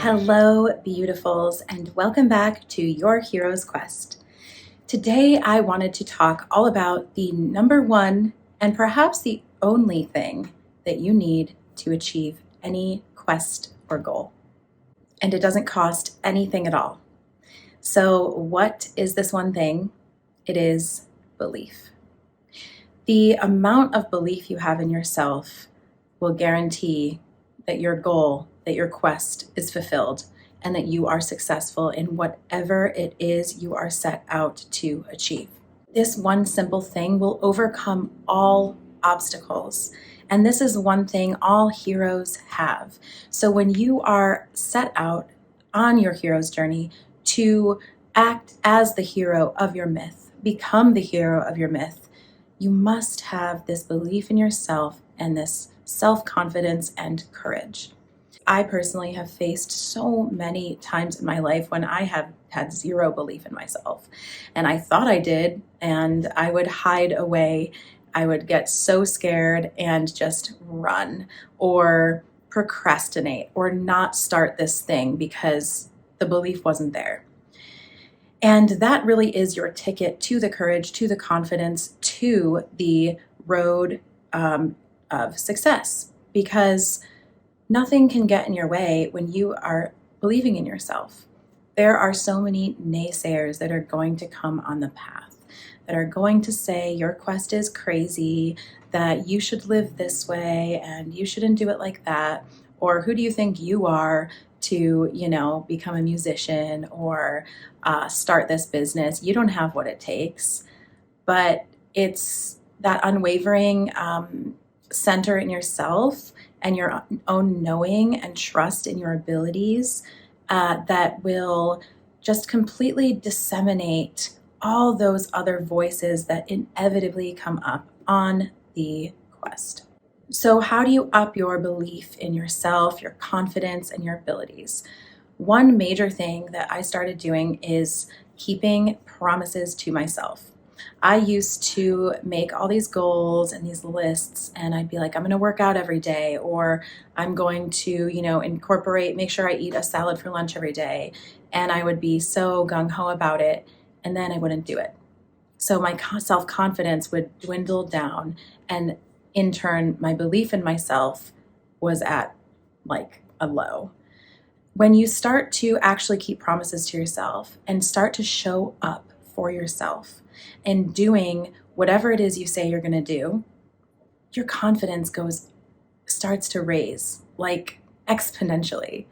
Hello, beautifuls, and welcome back to Your Hero's Quest. Today, I wanted to talk all about the number one and perhaps the only thing that you need to achieve any quest or goal. And it doesn't cost anything at all. So, what is this one thing? It is belief. The amount of belief you have in yourself will guarantee that your goal, that your quest is fulfilled, and that you are successful in whatever it is you are set out to achieve. This one simple thing will overcome all obstacles. And this is one thing all heroes have. So when you are set out on your hero's journey to act as the hero of your myth, become the hero of your myth, you must have this belief in yourself and this self-confidence and courage. I personally have faced so many times in my life when I have had zero belief in myself. And I thought I did, and I would hide away. I would get so scared and just run or procrastinate or not start this thing because the belief wasn't there. And that really is your ticket to the courage, to the confidence, to the road of success, because nothing can get in your way when you are believing in yourself. There are so many naysayers that are going to come on the path, that are going to say your quest is crazy, that you should live this way and you shouldn't do it like that, or who do you think you are to, become a musician or start this business? You don't have what it takes. But it's that unwavering center in yourself and your own knowing and trust in your abilities that will just completely disseminate all those other voices that inevitably come up on the quest. So how do you up your belief in yourself, your confidence, and your abilities? One major thing that I started doing is keeping promises to myself. I used to make all these goals and these lists, and I'd be like, I'm going to work out every day, or I'm going to, make sure I eat a salad for lunch every day. And I would be so gung-ho about it, and then I wouldn't do it. So my self-confidence would dwindle down, and in turn, my belief in myself was at like a low. When you start to actually keep promises to yourself and start to show up for yourself and doing whatever it is you say you're going to do, your confidence starts to raise like exponentially.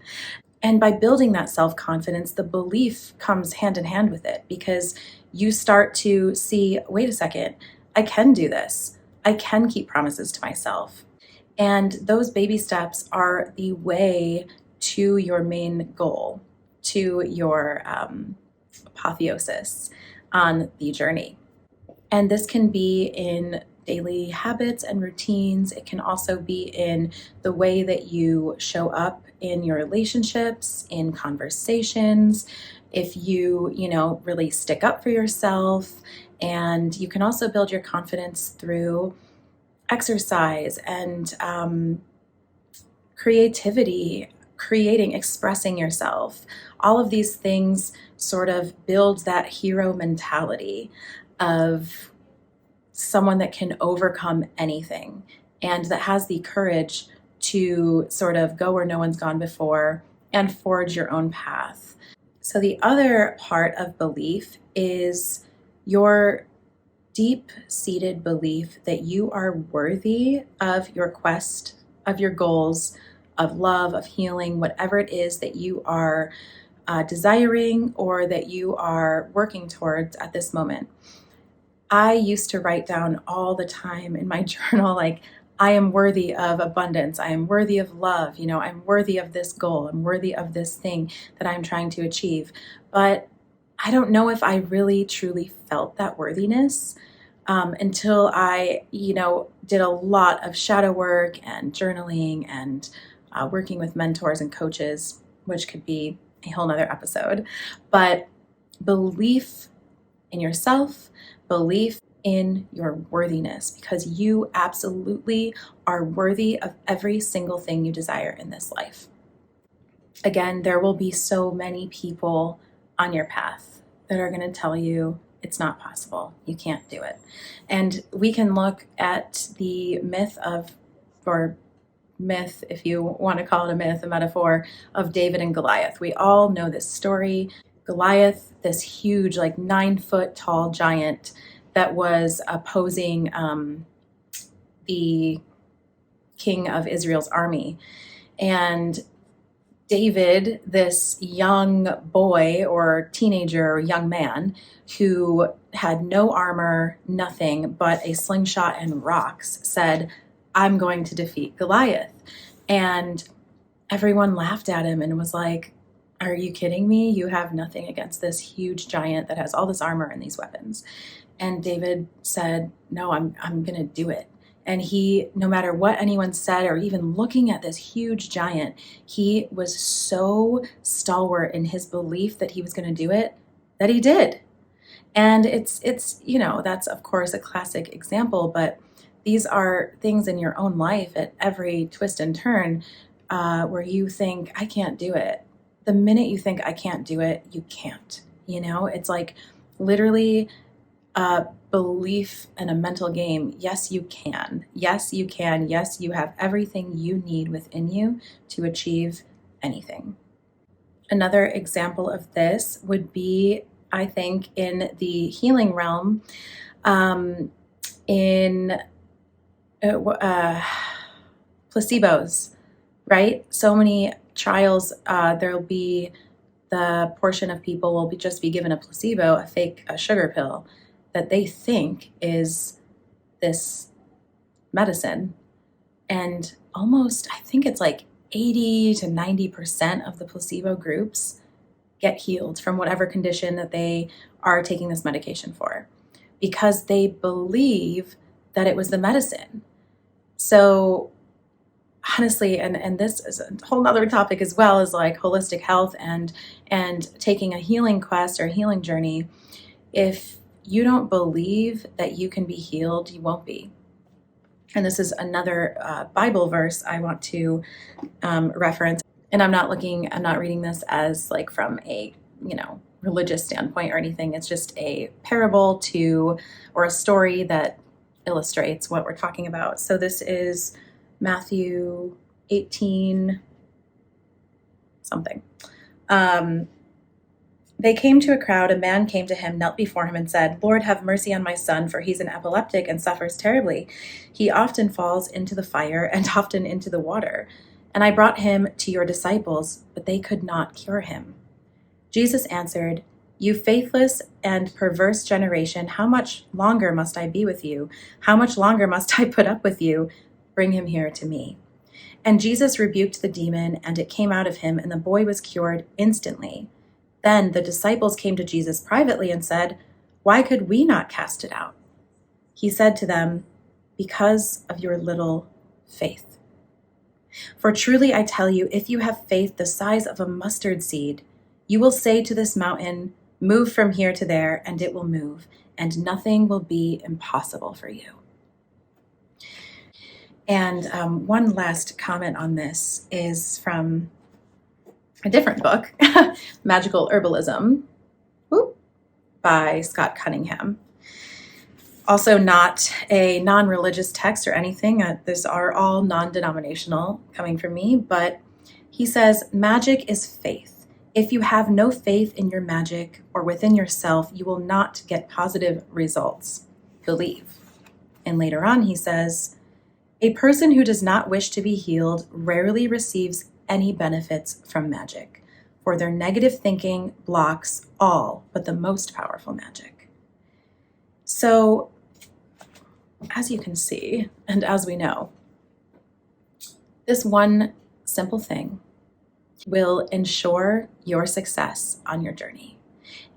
And by building that self-confidence, the belief comes hand in hand with it, because you start to see, wait a second, I can do this. I can keep promises to myself. And those baby steps are the way to your main goal, to your apotheosis on the journey. And this can be in daily habits and routines. It can also be in the way that you show up in your relationships, in conversations, if you, really stick up for yourself. And you can also build your confidence through exercise and creativity, expressing yourself. All of these things sort of build that hero mentality of someone that can overcome anything and that has the courage to sort of go where no one's gone before and forge your own path. So the other part of belief is your deep-seated belief that you are worthy of your quest, of your goals, of love, of healing, whatever it is that you are desiring or that you are working towards at this moment. I used to write down all the time in my journal, like, I am worthy of abundance. I am worthy of love. I'm worthy of this goal. I'm worthy of this thing that I'm trying to achieve. But I don't know if I really truly felt that worthiness until I, did a lot of shadow work and journaling and working with mentors and coaches, which could be a whole nother episode. But belief in yourself, belief in your worthiness, because you absolutely are worthy of every single thing you desire in this life. Again, there will be so many people on your path that are going to tell you it's not possible, you can't do it. And we can look at the myth of, or myth, if you want to call it a myth, a metaphor, of David and Goliath. We all know this story. Goliath, this huge, like 9-foot tall giant that was opposing the king of Israel's army. And David, this young boy or teenager or young man who had no armor, nothing but a slingshot and rocks, said, I'm going to defeat Goliath. And everyone laughed at him and was like, are you kidding me? You have nothing against this huge giant that has all this armor and these weapons. And David said, no, I'm going to do it. And he, no matter what anyone said, or even looking at this huge giant, he was so stalwart in his belief that he was going to do it, that he did. And it's, that's of course a classic example, but these are things in your own life at every twist and turn where you think, I can't do it. The minute you think I can't do it, you can't. It's like literally a belief and a mental game. Yes, you can. Yes, you can. Yes, you have everything you need within you to achieve anything. Another example of this would be, I think, in the healing realm, in placebos, right? So many trials, there'll be the portion of people will just be given a placebo, a sugar pill that they think is this medicine. And almost, I think it's like 80 to 90% of the placebo groups get healed from whatever condition that they are taking this medication for, because they believe that it was the medicine. So honestly, and this is a whole nother topic as well, as like holistic health and taking a healing quest or healing journey. If you don't believe that you can be healed, you won't be. And this is another Bible verse I want to reference. And I'm not reading this as like from a, religious standpoint or anything. It's just a parable or a story that illustrates what we're talking about. So this is Matthew 18 something. They came to a crowd. A man came to him, knelt before him, and said, Lord, have mercy on my son, for he's an epileptic and suffers terribly. He often falls into the fire and often into the water. And I brought him to your disciples, but they could not cure him. Jesus answered, You faithless and perverse generation, how much longer must I be with you? How much longer must I put up with you? Bring him here to me. And Jesus rebuked the demon, and it came out of him, and the boy was cured instantly. Then the disciples came to Jesus privately and said, Why could we not cast it out? He said to them, Because of your little faith. For truly I tell you, if you have faith the size of a mustard seed, you will say to this mountain, Move from here to there, and it will move, and nothing will be impossible for you. And one last comment on this is from a different book, Magical Herbalism, by Scott Cunningham. Also not a non-religious text or anything. These are all non-denominational coming from me, but he says, magic is faith. If you have no faith in your magic or within yourself, you will not get positive results. Believe. And later on, he says, a person who does not wish to be healed rarely receives any benefits from magic, for their negative thinking blocks all but the most powerful magic. So, as you can see, and as we know, this one simple thing will ensure your success on your journey.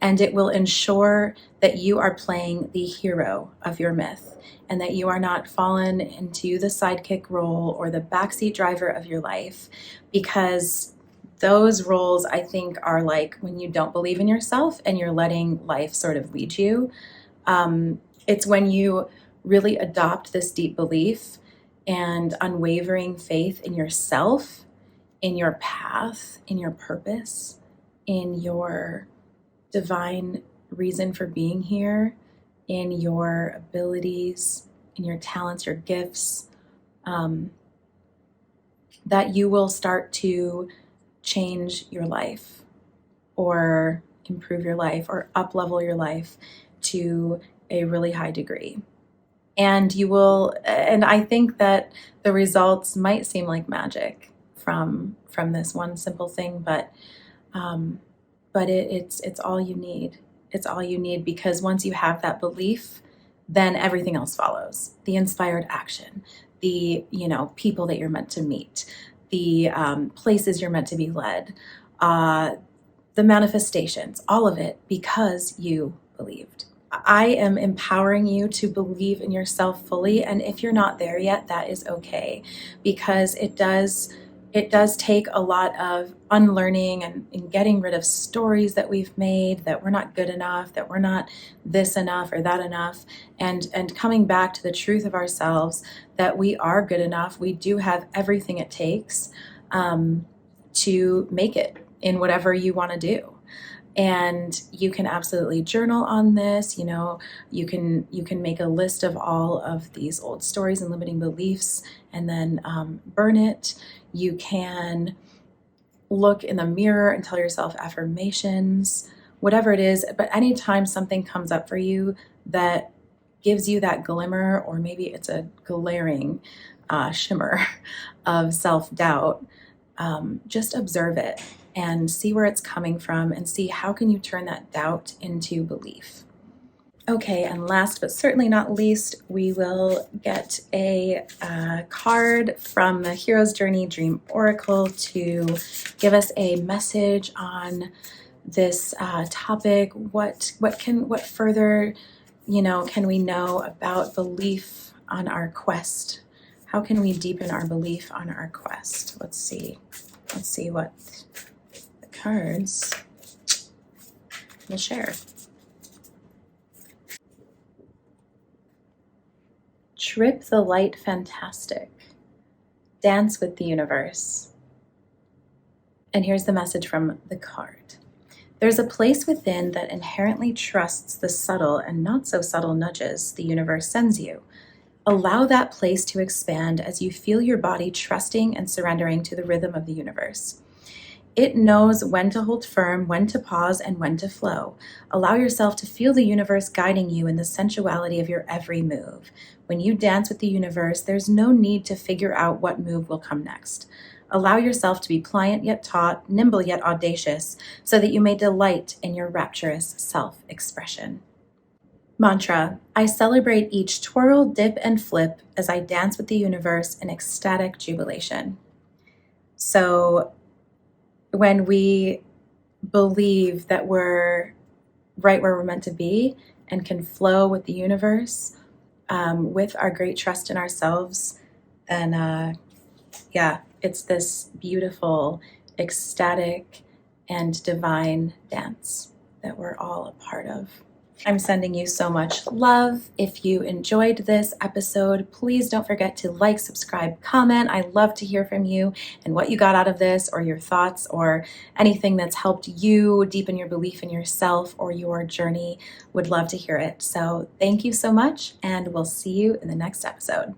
And it will ensure that you are playing the hero of your myth, and that you are not fallen into the sidekick role or the backseat driver of your life, because those roles, I think, are like when you don't believe in yourself and you're letting life sort of lead you. It's when you really adopt this deep belief and unwavering faith in yourself, in your path, in your purpose, in your divine reason for being here, in your abilities, in your talents, your gifts, that you will start to change your life or improve your life or up-level your life to a really high degree. And you will, and I think that the results might seem like magic from this one simple thing, but it's all you need. It's all you need, because once you have that belief, then everything else follows. The inspired action, the people that you're meant to meet, the places you're meant to be led, the manifestations, all of it, because you believed. I am empowering you to believe in yourself fully, and if you're not there yet, that is okay, because it does take a lot of unlearning and getting rid of stories that we've made, that we're not good enough, that we're not this enough or that enough, and coming back to the truth of ourselves, that we are good enough. We do have everything it takes to make it in whatever you want to do. And you can absolutely journal on this. You can make a list of all of these old stories and limiting beliefs, and then burn it. You can look in the mirror and tell yourself affirmations, whatever it is. But anytime something comes up for you that gives you that glimmer, or maybe it's a glaring shimmer of self-doubt, just observe it and see where it's coming from, and see how can you turn that doubt into belief. Okay, and last but certainly not least, we will get a card from the Hero's Journey Dream Oracle to give us a message on this topic. What further, can we know about belief on our quest? How can we deepen our belief on our quest? Let's see what the cards will share. Trip the light fantastic. Dance with the universe. And here's the message from the card. There's a place within that inherently trusts the subtle and not so subtle nudges the universe sends you. Allow that place to expand as you feel your body trusting and surrendering to the rhythm of the universe. It knows when to hold firm, when to pause, and when to flow. Allow yourself to feel the universe guiding you in the sensuality of your every move. When you dance with the universe, there's no need to figure out what move will come next. Allow yourself to be pliant yet taut, nimble yet audacious, so that you may delight in your rapturous self-expression. Mantra: I celebrate each twirl, dip, and flip as I dance with the universe in ecstatic jubilation. So when we believe that we're right where we're meant to be and can flow with the universe, with our great trust in ourselves, then it's this beautiful, ecstatic, and divine dance that we're all a part of. I'm sending you so much love. If you enjoyed this episode, please don't forget to like, subscribe, comment. I love to hear from you and what you got out of this, or your thoughts, or anything that's helped you deepen your belief in yourself or your journey. Would love to hear it. So thank you so much, and we'll see you in the next episode.